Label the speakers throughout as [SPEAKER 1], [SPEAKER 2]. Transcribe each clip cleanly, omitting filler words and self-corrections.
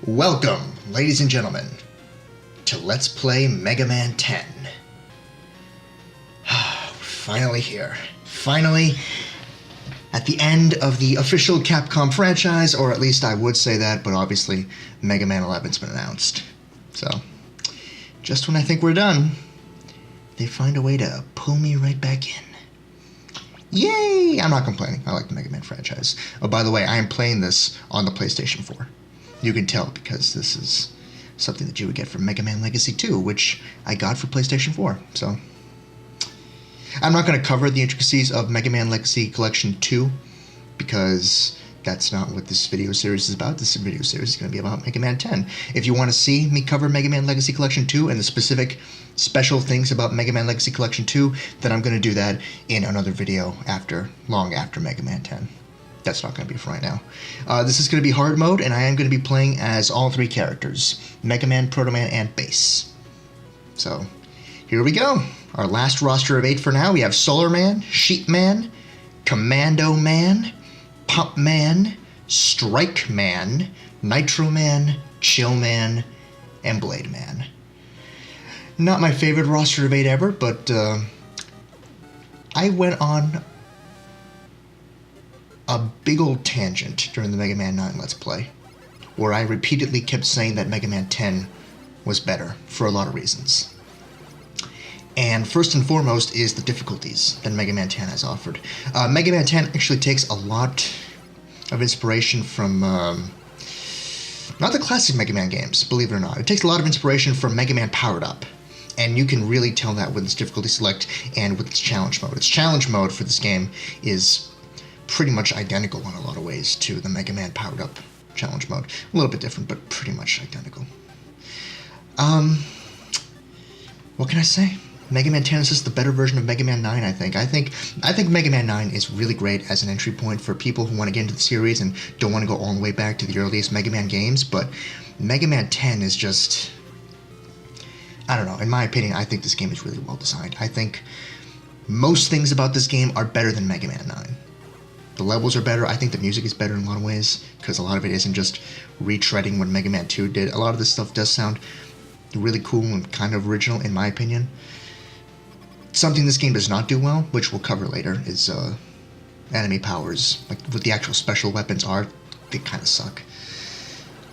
[SPEAKER 1] Welcome, ladies and gentlemen, to Let's Play Mega Man 10. Finally here. Finally, at the end of the official Capcom franchise, or at least I would say that, but obviously Mega Man 11's been announced. So, just when I think we're done, they find a way to pull me right back in. Yay! I'm not complaining. I like the Mega Man franchise. Oh, by the way, I am playing this on the PlayStation 4. You can tell because this is something that you would get from Mega Man Legacy 2, which I got for PlayStation 4. So, I'm not going to cover the intricacies of Mega Man Legacy Collection 2 because that's not what this video series is about. This video series is going to be about Mega Man 10. If you want to see me cover Mega Man Legacy Collection 2 and the specific special things about Mega Man Legacy Collection 2, then I'm going to do that in another video long after Mega Man 10. That's not going to be for right now. This is going to be hard mode, and I am going to be playing as all three characters, Mega Man, Proto Man, and Bass. So, here we go. Our last roster of 8 for now. We have Solar Man, Sheep Man, Commando Man, Pump Man, Strike Man, Nitro Man, Chill Man, and Blade Man. Not my favorite roster of 8 ever, but I went on a big old tangent during the Mega Man 9 Let's Play, where I repeatedly kept saying that Mega Man 10 was better, for a lot of reasons. And first and foremost is the difficulties that Mega Man 10 has offered. Mega Man 10 actually takes a lot of inspiration from, not the classic Mega Man games, believe it or not. It takes a lot of inspiration from Mega Man Powered Up. And you can really tell that with its difficulty select and with its challenge mode. Its challenge mode for this game is pretty much identical in a lot of ways to the Mega Man Powered Up challenge mode. A little bit different, but pretty much identical. What can I say? Mega Man 10 is just the better version of Mega Man 9, I think. I think Mega Man 9 is really great as an entry point for people who want to get into the series and don't want to go all the way back to the earliest Mega Man games, but Mega Man 10 is just... I don't know, in my opinion, I think this game is really well designed. I think most things about this game are better than Mega Man 9. The levels are better, I think the music is better in a lot of ways, because a lot of it isn't just retreading what Mega Man 2 did. A lot of this stuff does sound really cool and kind of original, in my opinion. Something this game does not do well, which we'll cover later, is enemy powers. Like, what the actual special weapons are, they kind of suck.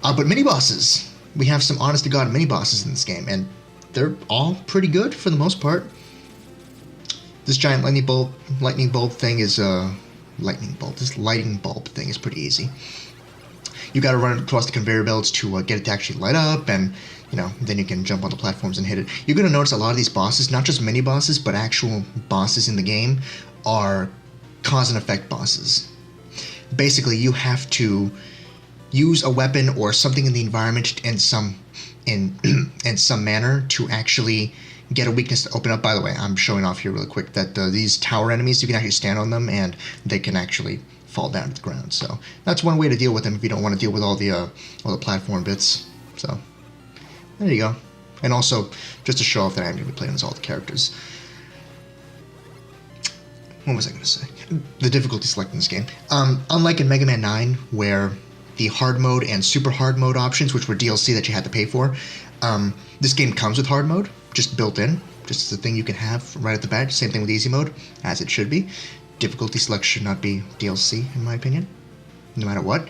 [SPEAKER 1] But mini-bosses! We have some honest-to-God mini-bosses in this game, and they're all pretty good for the most part. This giant lightning bulb thing is this lighting bulb thing is pretty easy. You gotta run it across the conveyor belts to get it to actually light up, and then you can jump on the platforms and hit it. You're gonna notice a lot of these bosses, not just mini bosses, but actual bosses in the game, are cause and effect bosses. Basically, you have to use a weapon or something in the environment in some manner to actually get a weakness to open up. By the way, I'm showing off here really quick that these tower enemies, you can actually stand on them and they can actually fall down to the ground. So that's one way to deal with them if you don't want to deal with all the platform bits. So there you go. And also, just to show off that I'm going to be playing as all the characters. What was I going to say? The difficulty select in this game. Unlike in Mega Man 9, where the hard mode and super hard mode options, which were DLC that you had to pay for, this game comes with hard mode, just built in, just as a thing you can have right at the bat. Same thing with easy mode, as it should be. Difficulty select should not be DLC, in my opinion, no matter what.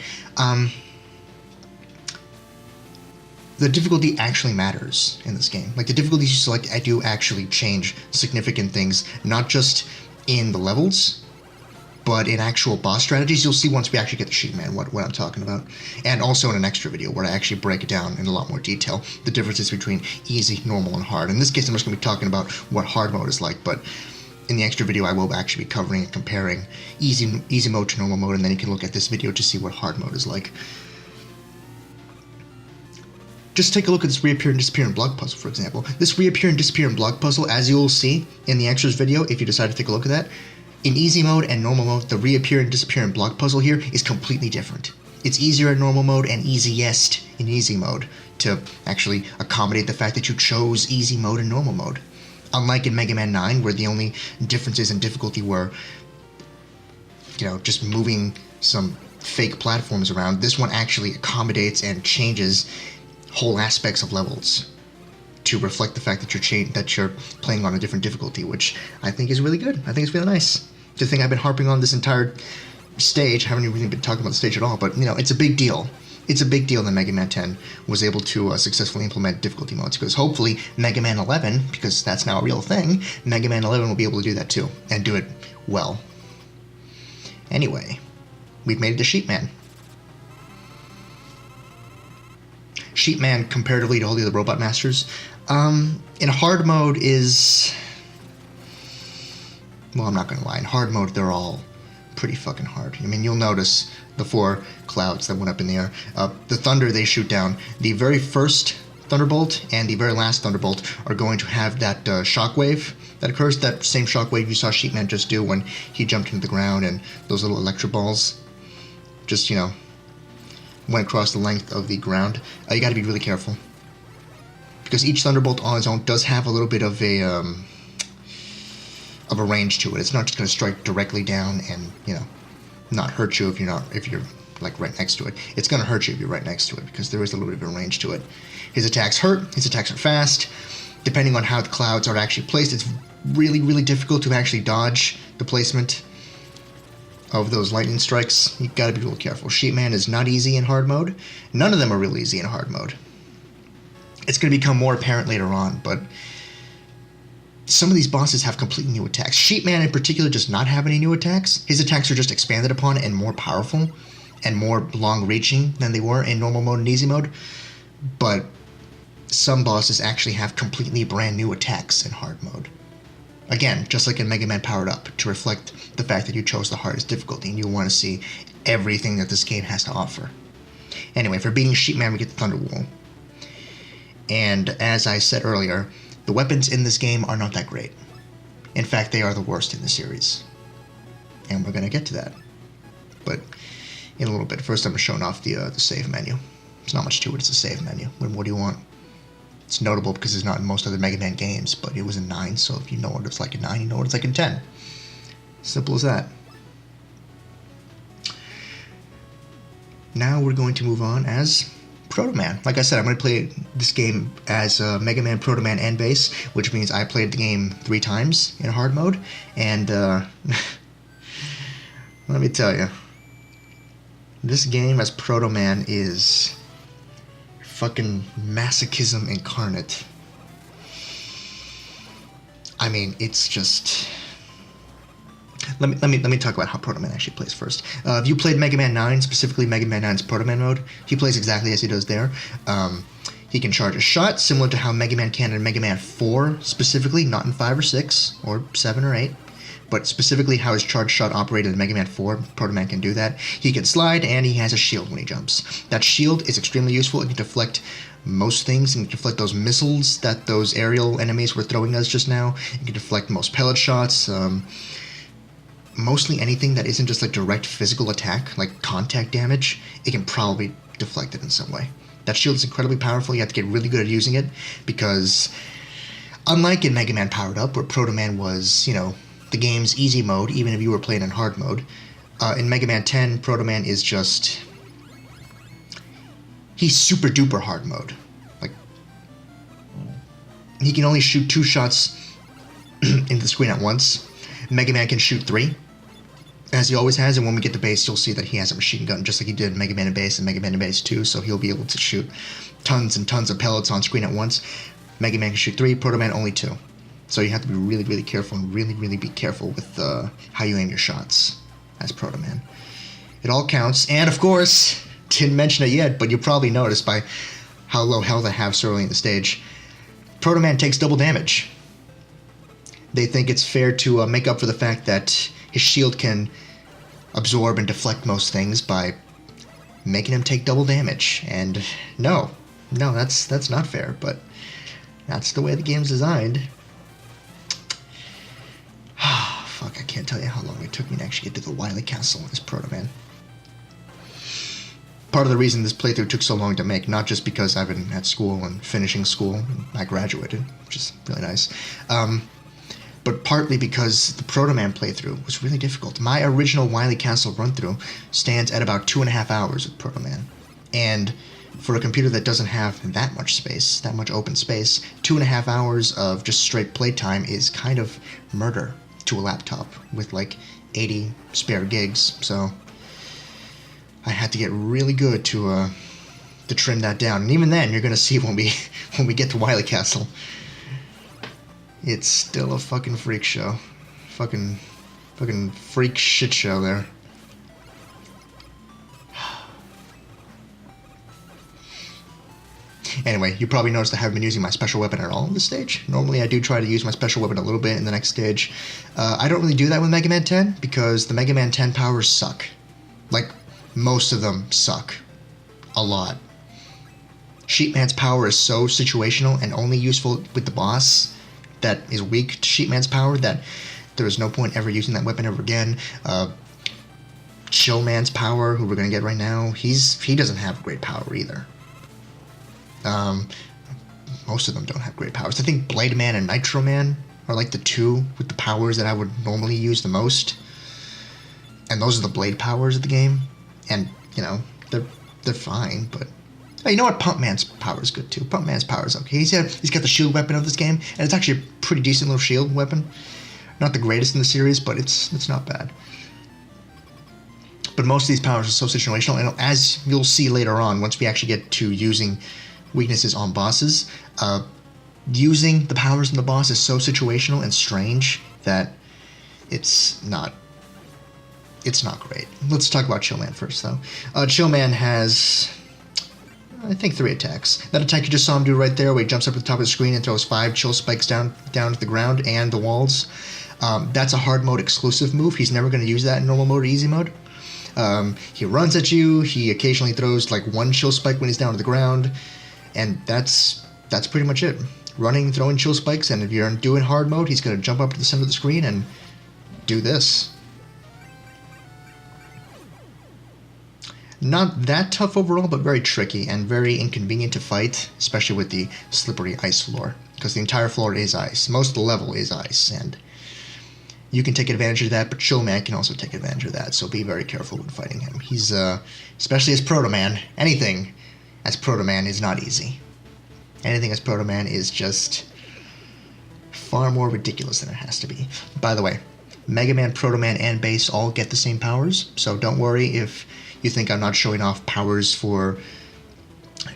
[SPEAKER 1] The difficulty actually matters in this game. Like, the difficulties you select do actually change significant things, not just in the levels, but in actual boss strategies. You'll see once we actually get the sheet man what I'm talking about. And also in an extra video where I actually break it down in a lot more detail, the differences between easy, normal, and hard. In this case, I'm just going to be talking about what hard mode is like, but in the extra video I will actually be covering and comparing easy mode to normal mode, and then you can look at this video to see what hard mode is like. Just take a look at this reappear and disappear in block puzzle, for example. This reappear and disappear in block puzzle, as you will see in the extras video, if you decide to take a look at that, in easy mode and normal mode, the reappear and disappear in block puzzle here is completely different. It's easier in normal mode and easiest in easy mode to actually accommodate the fact that you chose easy mode and normal mode. Unlike in Mega Man 9, where the only differences in difficulty were, just moving some fake platforms around, this one actually accommodates and changes whole aspects of levels to reflect the fact that you're playing on a different difficulty, which I think is really good. I think it's really nice. The thing I've been harping on this entire stage, I haven't really been talking about the stage at all, but it's a big deal. It's a big deal that Mega Man 10 was able to successfully implement difficulty modes, because hopefully Mega Man 11, because that's now a real thing, Mega Man 11 will be able to do that too, and do it well. Anyway, we've made it to Sheep Man. Sheep Man, comparatively to all the other Robot Masters, in hard mode is... Well, I'm not going to lie. In hard mode, they're all pretty fucking hard. I mean, you'll notice the 4 clouds that went up in the air. The thunder they shoot down, the very first Thunderbolt and the very last Thunderbolt are going to have that shockwave that occurs, that same shockwave you saw Sheep Man just do when he jumped into the ground, and those little electro balls just, went across the length of the ground. You gotta be really careful, because each Thunderbolt on its own does have a little bit of a range to it. It's not just gonna strike directly down and not hurt you if you're like right next to it. It's gonna hurt you if you're right next to it, because there is a little bit of a range to it. His attacks hurt. His attacks are fast. Depending on how the clouds are actually placed, it's really, really difficult to actually dodge the placement of those lightning strikes, you gotta be real careful. Sheepman is not easy in hard mode. None of them are real easy in hard mode. It's gonna become more apparent later on, but some of these bosses have completely new attacks. Sheepman in particular does not have any new attacks. His attacks are just expanded upon and more powerful and more long-reaching than they were in normal mode and easy mode. But some bosses actually have completely brand new attacks in hard mode. Again, just like in Mega Man Powered Up, to reflect the fact that you chose the hardest difficulty and you want to see everything that this game has to offer. Anyway, for beating Sheepman, we get the Thunder Wall. And as I said earlier, the weapons in this game are not that great. In fact, they are the worst in the series. And we're going to get to that. But in a little bit. First, I'm showing off the save menu. There's not much to it, it's a save menu. What do you want? It's notable because it's not in most other Mega Man games, but it was in 9, so if you know what it's like in 9, you know what it's like in 10. Simple as that. Now we're going to move on as Proto Man. Like I said, I'm going to play this game as Mega Man, Proto Man, and Bass, which means I played the game 3 times in hard mode, and let me tell you, this game as Proto Man is fucking masochism incarnate. I mean, it's just... Let me talk about how Proto Man actually plays first. If you played Mega Man 9, specifically Mega Man 9's Proto Man mode, he plays exactly as he does there. He can charge a shot, similar to how Mega Man can in Mega Man 4, specifically, not in 5 or 6, or 7 or 8. But specifically how his charge shot operated in Mega Man 4, Proto Man can do that. He can slide, and he has a shield when he jumps. That shield is extremely useful. It can deflect most things. It can deflect those missiles that those aerial enemies were throwing us just now. It can deflect most pellet shots. Mostly anything that isn't just like direct physical attack, like contact damage, it can probably deflect it in some way. That shield is incredibly powerful. You have to get really good at using it, because unlike in Mega Man Powered Up, where Proto Man was, you know, the game's easy mode, even if you were playing in hard mode, in Mega Man 10, Proto Man is just... he's super duper hard mode. Like, he can only shoot 2 shots into the screen at once. Mega Man can shoot 3, as he always has, and when we get to Bass, you'll see that he has a machine gun, just like he did in Mega Man and Bass and Mega Man and Bass 2, so he'll be able to shoot tons and tons of pellets on screen at once. Mega Man can shoot 3, Proto Man only 2. So you have to be really, really careful and really, really be careful with how you aim your shots as Proto Man. It all counts, and of course, didn't mention it yet, but you probably noticed by how low health I have so early in the stage, Proto Man takes double damage. They think it's fair to make up for the fact that his shield can absorb and deflect most things by making him take double damage. And no, that's not fair, but that's the way the game's designed. Fuck, I can't tell you how long it took me to actually get to the Wily Castle as Proto Man. Part of the reason this playthrough took so long to make, not just because I've been at school and finishing school, and I graduated, which is really nice, but partly because the Proto Man playthrough was really difficult. My original Wily Castle run-through stands at about 2.5 hours of Proto Man. And for a computer that doesn't have that much space, that much open space, 2.5 hours of just straight playtime is kind of murder to a laptop with like 80 spare gigs. So I had to get really good to trim that down. And even then, you're gonna see when we get to Wily Castle, it's still a fucking freak show. Fucking freak shit show there. Anyway, you probably noticed I haven't been using my special weapon at all in this stage. Normally I do try to use my special weapon a little bit in the next stage. I don't really do that with Mega Man 10, because the Mega Man 10 powers suck. Like, most of them suck. A lot. Sheepman's power is so situational and only useful with the boss that is weak to Sheepman's power that there is no point ever using that weapon ever again. Showman's power, who we're going to get right now, he doesn't have great power either. Most of them don't have great powers. I think Blade Man and Nitro Man are like the 2 with the powers that I would normally use the most. And those are the blade powers of the game. And, you know, they're fine, but... Oh, you know what? Pump Man's power is good too. Pump Man's power is okay. He's got the shield weapon of this game, and it's actually a pretty decent little shield weapon. Not the greatest in the series, but it's not bad. But most of these powers are so situational, and as you'll see later on, once we actually get to using weaknesses on bosses, using the powers on the boss is so situational and strange that it's not great. Let's talk about Chillman first, though. Chillman has, I think, 3 attacks. That attack you just saw him do right there, where he jumps up to the top of the screen and throws 5 chill spikes down to the ground and the walls. That's a hard mode exclusive move. He's never going to use that in normal mode or easy mode. He runs at you. He occasionally throws like 1 chill spike when he's down to the ground, and that's pretty much it. Running, throwing chill spikes, and if you're doing hard mode, he's going to jump up to the center of the screen and do this. Not that tough overall, but very tricky and very inconvenient to fight, especially with the slippery ice floor, because the entire floor is ice. Most of the level is ice, and you can take advantage of that, but Chillman can also take advantage of that, so be very careful when fighting him. He's, especially as Proto Man, anything as Proto Man is not easy. Anything as Proto Man is just far more ridiculous than it has to be. By the way, Mega Man, Proto Man, and Base all get the same powers, so don't worry if you think I'm not showing off powers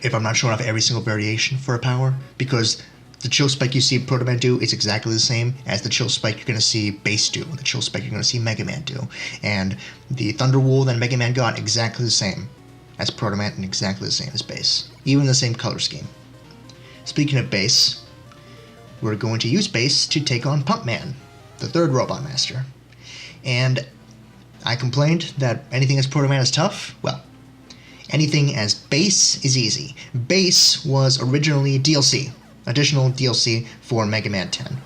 [SPEAKER 1] if I'm not showing off every single variation for a power, because the chill spike you see Proto Man do is exactly the same as the chill spike you're going to see Base do, the chill spike you're going to see Mega Man do, and the Thunder Wool that Mega Man got exactly the same as Proto Man and exactly the same as Base, even the same color scheme. Speaking of Base, we're going to use Base to take on Pump Man, the 3rd Robot Master. And I complained that anything as Proto Man is tough. Well, anything as Base is easy. Base was originally DLC, additional DLC for Mega Man 10.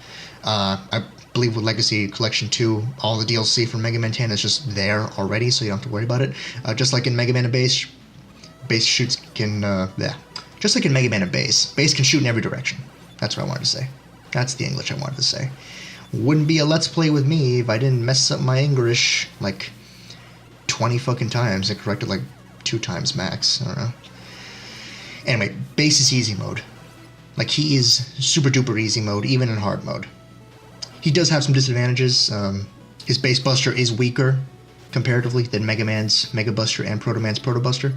[SPEAKER 1] I believe with Legacy Collection 2, all the DLC for Mega Man 10 is just there already, so you don't have to worry about it. Just like in Mega Man and Base shoots can, just like in Mega Man and Base can shoot in every direction. That's what I wanted to say. That's the English I wanted to say. Wouldn't be a Let's Play with me if I didn't mess up my English like 20 fucking times and corrected like 2 times max. I don't know. Anyway, Base is easy mode. Like, he is super duper easy mode, even in hard mode. He does have some disadvantages. His Base Buster is weaker, comparatively, than Mega Man's Mega Buster and Proto Man's Proto Buster.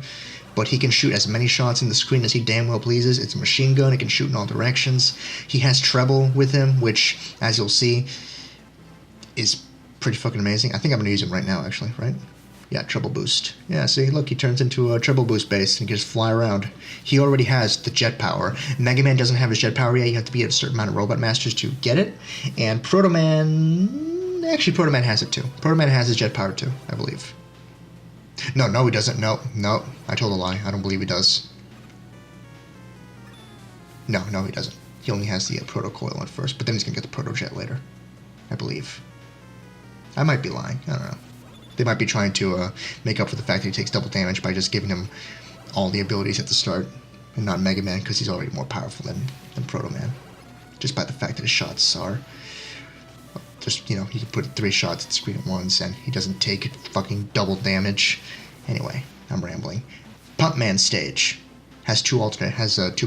[SPEAKER 1] But he can shoot as many shots in the screen as he damn well pleases. It's a machine gun, it can shoot in all directions. He has treble with him, which, as you'll see, is pretty fucking amazing. I think I'm going to use him right now, actually, right? Yeah, treble boost. Yeah, see, look, he turns into a treble boost base and can just fly around. He already has the jet power. Mega Man doesn't have his jet power yet. You have to be at a certain amount of Robot Masters to get it. And Proto Man... Actually, Proto Man has it too. Proto Man has his jet power too, I believe. No, he doesn't. No, I told a lie. I don't believe he does. No, he doesn't. He only has the Proto Coil at first, but then he's going to get the Proto Jet later, I believe. I might be lying. I don't know. They might be trying to make up for the fact that he takes double damage by just giving him all the abilities at the start, and not Mega Man, because he's already more powerful than Proto Man, just by the fact that his shots are... Just, he can put 3 shots at the screen at once, and he doesn't take fucking double damage. Anyway, I'm rambling. Pump Man stage has 2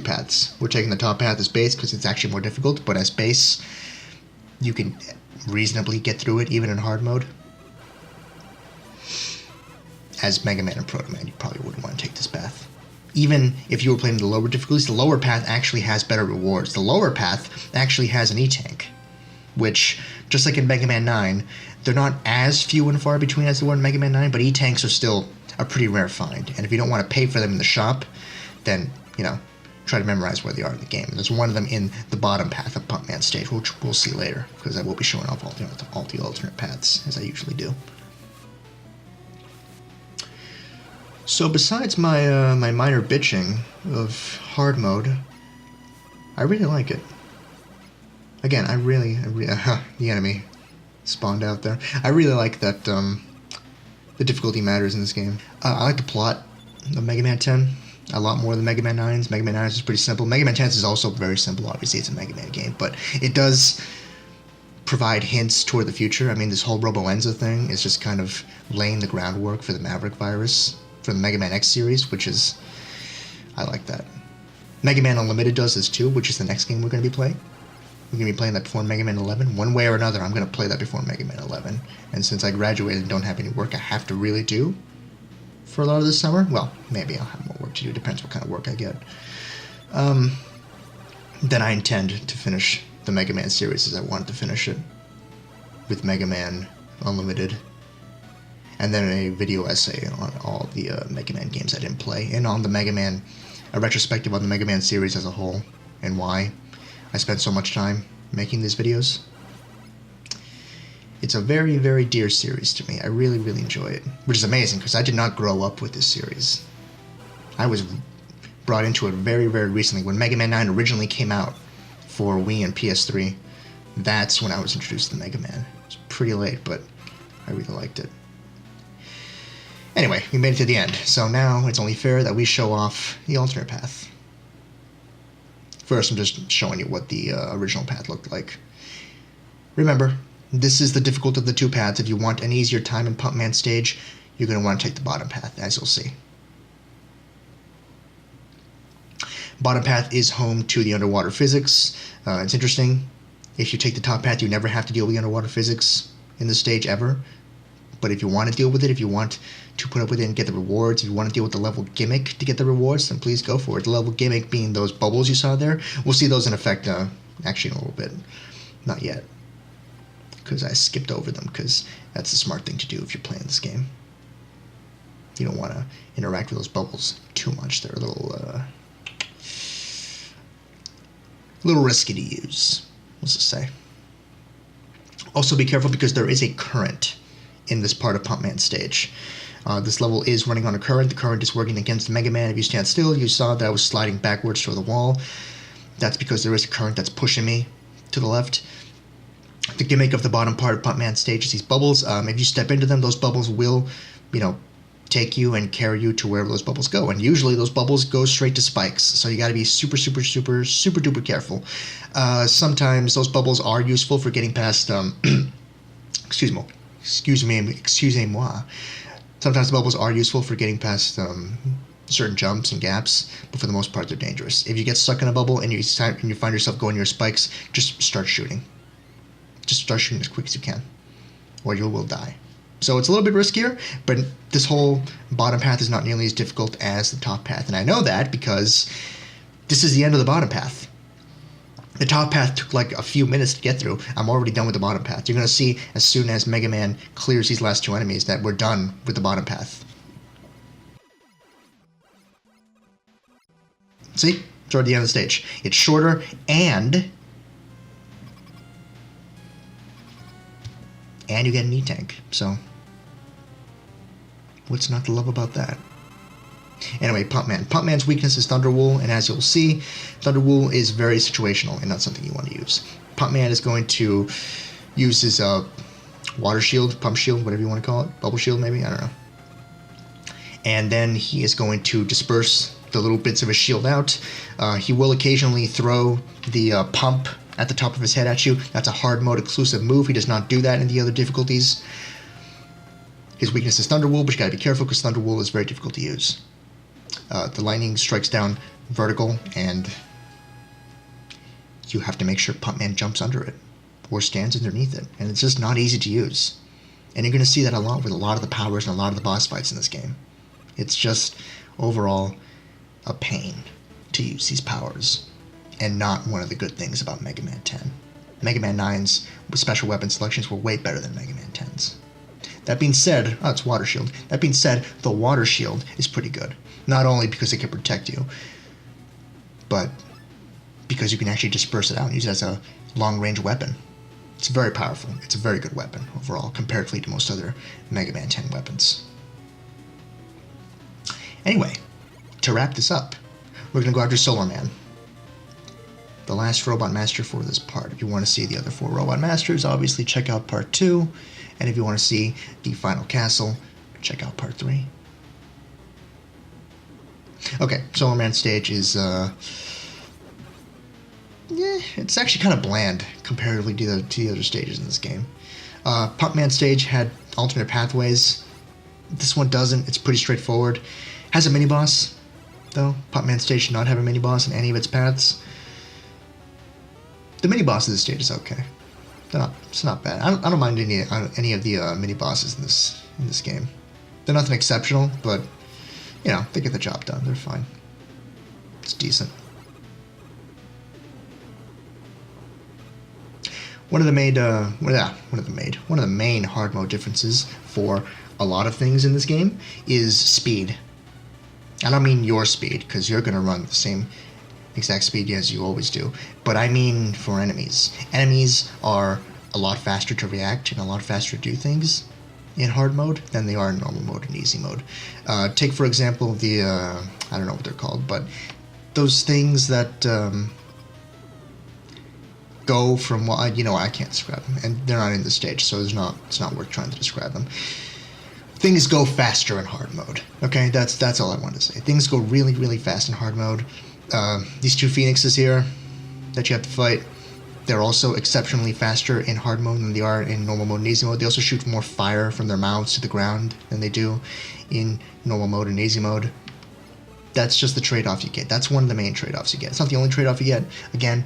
[SPEAKER 1] paths. We're taking the top path as Base, because it's actually more difficult, but as Base, you can reasonably get through it, even in hard mode. As Mega Man and Proto Man, you probably wouldn't want to take this path. Even if you were playing the lower difficulties, the lower path actually has better rewards. The lower path actually has an E-Tank, which, just like in Mega Man 9, they're not as few and far between as they were in Mega Man 9, but E-Tanks are still a pretty rare find. And if you don't want to pay for them in the shop, then, try to memorize where they are in the game. There's one of them in the bottom path of Pump Man stage, which we'll see later, because I will be showing off all the alternate paths, as I usually do. So besides my my minor bitching of hard mode, I really like it. Again, I really the enemy spawned out there. I really like that the difficulty matters in this game. I like the plot of Mega Man 10 a lot more than Mega Man 9's. Mega Man 9's is pretty simple. Mega Man 10's is also very simple. Obviously, it's a Mega Man game, but it does provide hints toward the future. I mean, this whole Roboenza thing is just kind of laying the groundwork for the Maverick virus for the Mega Man X series, which is... I like that. Mega Man Unlimited does this too, which is the next game we're going to be playing. We're going to be playing that before Mega Man 11. One way or another, I'm going to play that before Mega Man 11. And since I graduated and don't have any work I have to really do, for a lot of this summer. Well, maybe I'll have more work to do. Depends what kind of work I get. Then I intend to finish the Mega Man series as I wanted to finish it, with Mega Man Unlimited, and then a video essay on all the Mega Man games I didn't play, and on the Mega Man, a retrospective on the Mega Man series as a whole, and why I spent so much time making these videos. It's a very, very dear series to me. I really, really enjoy it, which is amazing because I did not grow up with this series. I was brought into it very, very recently. When Mega Man 9 originally came out for Wii and PS3, that's when I was introduced to Mega Man. It was pretty late, but I really liked it. Anyway, we made it to the end, so now it's only fair that we show off the alternate path. First, I'm just showing you what the original path looked like. Remember, this is the difficult of the two paths. If you want an easier time in Pump Man stage, you're going to want to take the bottom path, as you'll see. Bottom path is home to the underwater physics. It's interesting. If you take the top path, you never have to deal with the underwater physics in this stage ever. But if you want to deal with it, if you want to put up with it and get the rewards, if you want to deal with the level gimmick to get the rewards, then please go for it. The level gimmick being those bubbles you saw there. We'll see those in effect actually in a little bit. Not yet, because I skipped over them, because that's the smart thing to do if you're playing this game. You don't want to interact with those bubbles too much. They're a little risky to use, let's just say. Also be careful because there is a current in this part of Pump Man stage. This level is running on a current. The current is working against Mega Man. If you stand still, you saw that I was sliding backwards toward the wall. That's because there is a current that's pushing me to the left. The gimmick of the bottom part of Pump Man stage is these bubbles. If you step into them, those bubbles will, take you and carry you to wherever those bubbles go. And usually those bubbles go straight to spikes. So you got to be super, super, super, super duper careful. Sometimes those bubbles are useful for getting past, excusez-moi. Sometimes the bubbles are useful for getting past certain jumps and gaps, but for the most part they're dangerous. If you get stuck in a bubble and you find yourself going near spikes, just start shooting. Just start shooting as quick as you can, or you will die. So it's a little bit riskier, but this whole bottom path is not nearly as difficult as the top path. And I know that because this is the end of the bottom path. The top path took like a few minutes to get through. I'm already done with the bottom path. You're going to see as soon as Mega Man clears these last two enemies that we're done with the bottom path. See? Toward the end of the stage. It's shorter and you get an E-Tank. So what's not to love about that? Anyway, Pump Man. Pump Man's weakness is Thunder Wool, and as you'll see, Thunder Wool is very situational and not something you want to use. Pump Man is going to use his water shield, pump shield, whatever you want to call it, bubble shield maybe, I don't know. And then he is going to disperse the little bits of his shield out. He will occasionally throw the pump at the top of his head at you. That's a hard mode exclusive move. He does not do that in the other difficulties. His weakness is Thunder Wool, but you gotta be careful because Thunder Wool is very difficult to use. The lightning strikes down vertical, and you have to make sure Pump Man jumps under it or stands underneath it, and it's just not easy to use. And you're going to see that a lot with a lot of the powers and a lot of the boss fights in this game. It's just overall a pain to use these powers, and not one of the good things about Mega Man 10. Mega Man 9's special weapon selections were way better than Mega Man 10's. That being said, it's Water Shield. That being said, the Water Shield is pretty good. Not only because it can protect you, but because you can actually disperse it out and use it as a long-range weapon. It's very powerful. It's a very good weapon overall, comparatively to most other Mega Man 10 weapons. Anyway, to wrap this up, we're going to go after Solar Man, the last Robot Master for this part. If you want to see the other 4 Robot Masters, obviously check out Part 2. And if you want to see the final castle, check out Part 3. Okay, Solar Man stage is, it's actually kind of bland comparatively to the other stages in this game. Pump Man stage had alternate pathways. This one doesn't. It's pretty straightforward. Has a mini-boss, though. Pump Man stage should not have a mini-boss in any of its paths. The mini-boss of this stage is okay. It's not bad. I don't mind any of the mini-bosses in this game. They're nothing exceptional, but you know, they get the job done. They're fine. It's decent. One of the main hard mode differences for a lot of things in this game is speed. I don't mean your speed, because you're going to run the same exact speed as you always do, but I mean for enemies. Enemies are a lot faster to react and a lot faster to do things in hard mode than they are in normal mode and easy mode. Take, for example, the, I don't know what they're called, but those things that go from, well, you know, I can't describe them, and they're not in the stage, so it's not worth trying to describe them. Things go faster in hard mode. Okay, that's all I wanted to say. Things go really, really fast in hard mode. These two phoenixes here that you have to fight, they're also exceptionally faster in hard mode than they are in normal mode and easy mode. They also shoot more fire from their mouths to the ground than they do in normal mode and easy mode. That's just the trade-off you get. That's one of the main trade-offs you get. It's not the only trade-off you get. Again,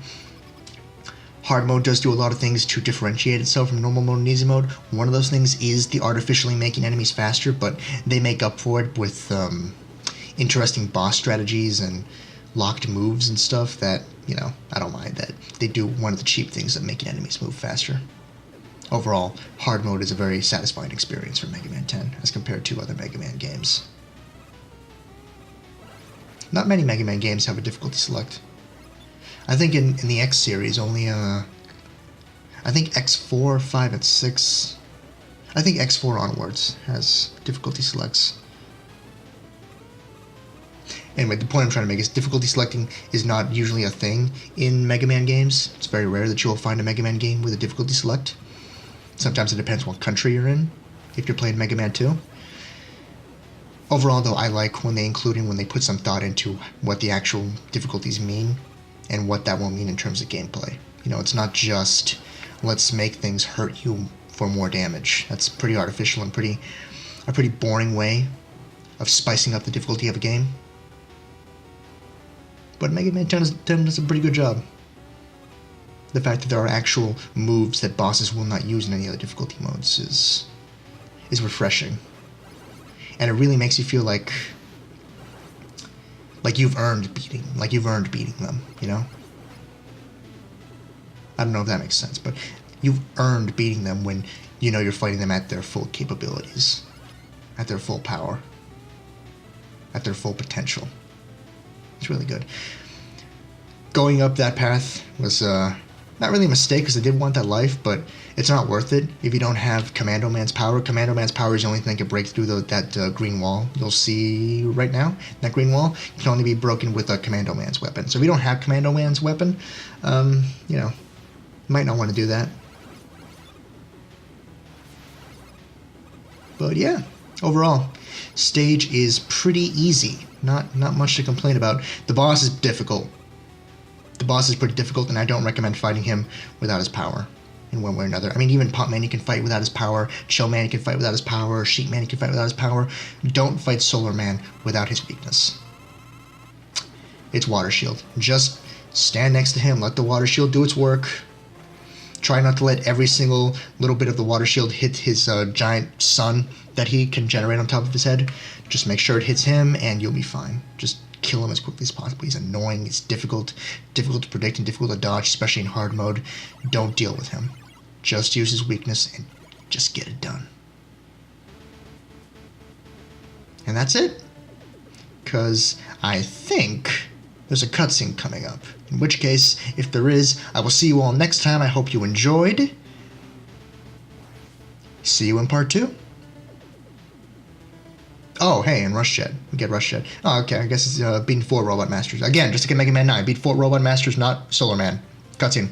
[SPEAKER 1] hard mode does do a lot of things to differentiate itself from normal mode and easy mode. One of those things is the artificially making enemies faster, but they make up for it with interesting boss strategies and locked moves and stuff that, you know, I don't mind that. They do one of the cheap things of making enemies move faster. Overall, hard mode is a very satisfying experience for Mega Man 10 as compared to other Mega Man games. Not many Mega Man games have a difficulty select. I think in the X series, only, I think X4, 5, and 6, I think X4 onwards has difficulty selects. Anyway, the point I'm trying to make is difficulty selecting is not usually a thing in Mega Man games. It's very rare that you will find a Mega Man game with a difficulty select. Sometimes it depends what country you're in, if you're playing Mega Man 2. Overall, though, I like when they put some thought into what the actual difficulties mean and what that will mean in terms of gameplay. You know, it's not just, let's make things hurt you for more damage. That's pretty artificial and a pretty boring way of spicing up the difficulty of a game. But Mega Man 10 does a pretty good job. The fact that there are actual moves that bosses will not use in any other difficulty modes is refreshing. And it really makes you feel like you've earned beating them, you know? I don't know if that makes sense, but you've earned beating them when you know you're fighting them at their full capabilities, at their full power, at their full potential. It's really good. Going up that path was not really a mistake because I did want that life, but it's not worth it if you don't have Commando Man's power. Commando Man's power is the only thing that can break through that green wall you'll see right now. That green wall can only be broken with a Commando Man's weapon. So if you don't have Commando Man's weapon, you know, you might not want to do that. But yeah, overall, stage is pretty easy. Not much to complain about. The boss is difficult. The boss is pretty difficult, and I don't recommend fighting him without his power in one way or another. I mean, even Pop Man, you can fight without his power. Chill Man, you can fight without his power. Sheep Man, you can fight without his power. Don't fight Solar Man without his weakness. It's Water Shield. Just stand next to him. Let the Water Shield do its work. Try not to let every single little bit of the Water Shield hit his giant sun that he can generate on top of his head. Just make sure it hits him, and you'll be fine. Just kill him as quickly as possible. He's annoying. It's difficult to predict and difficult to dodge, especially in hard mode. Don't deal with him. Just use his weakness and just get it done. And that's it. Because I think there's a cutscene coming up. In which case, if there is, I will see you all next time. I hope you enjoyed. See you in part 2. Oh, hey, and Rush Jet. We get Rush Jet. Oh, okay, I guess it's beating 4 Robot Masters. Again, just like in Mega Man 9, beat 4 Robot Masters, not Solar Man. Cutscene.